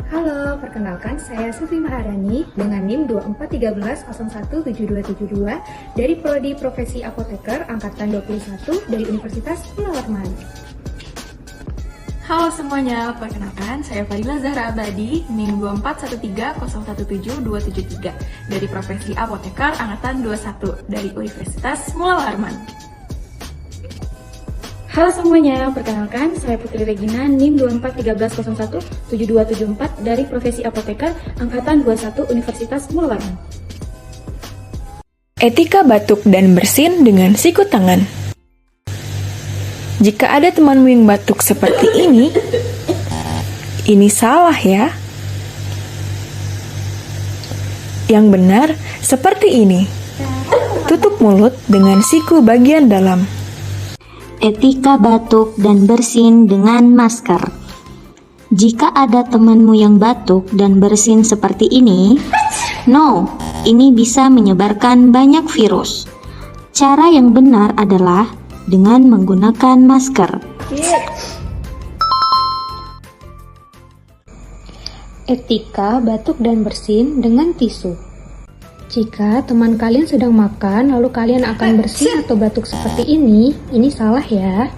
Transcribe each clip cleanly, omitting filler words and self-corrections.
Halo, perkenalkan saya Sufi Maharani dengan NIM 2413017272 dari Prodi Profesi Apoteker Angkatan 21 dari Universitas Munawwarman. Halo semuanya, perkenalkan saya Fadila Zahra Abadi, NIM 2413017273 dari Profesi Apoteker Angkatan 21 dari Universitas Munawwarman. Halo semuanya, perkenalkan saya Putri Regina, NIM 2413017274 dari Profesi Apoteker Angkatan 21 Universitas Munawwarman. Etika batuk dan bersin dengan siku tangan. Jika ada temanmu yang batuk seperti ini salah ya. Yang benar seperti ini. Tutup mulut dengan siku bagian dalam. Etika batuk dan bersin dengan masker. Jika ada temanmu yang batuk dan bersin seperti ini, ini bisa menyebarkan banyak virus. Cara yang benar adalah dengan menggunakan masker. Etika batuk dan bersin dengan tisu. Jika teman kalian sedang makan, lalu kalian akan bersin atau batuk seperti ini salah ya.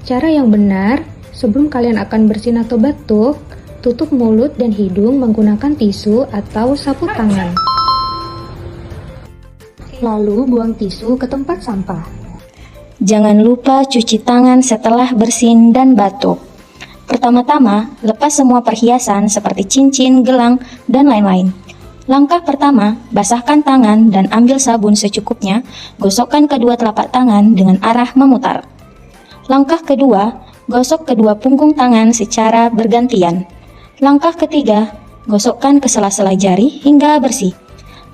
Cara yang benar, sebelum kalian akan bersin atau batuk, tutup mulut dan hidung menggunakan tisu atau sapu tangan. Lalu buang tisu ke tempat sampah. Jangan lupa cuci tangan setelah bersin dan batuk. Pertama-tama, lepas semua perhiasan seperti cincin, gelang, dan lain-lain. Langkah pertama, basahkan tangan dan ambil sabun secukupnya, gosokkan kedua telapak tangan dengan arah memutar. Langkah kedua, gosok kedua punggung tangan secara bergantian. Langkah ketiga, gosokkan ke sela-sela jari hingga bersih.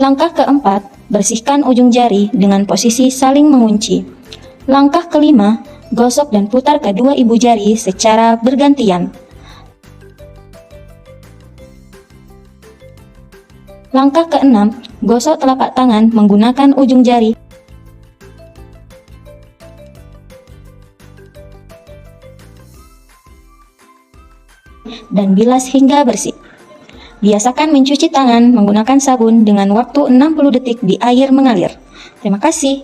Langkah keempat, bersihkan ujung jari dengan posisi saling mengunci. Langkah kelima, gosok dan putar kedua ibu jari secara bergantian. Langkah keenam, gosok telapak tangan menggunakan ujung jari. Dan bilas hingga bersih. Biasakan mencuci tangan menggunakan sabun dengan waktu 60 detik di air mengalir. Terima kasih.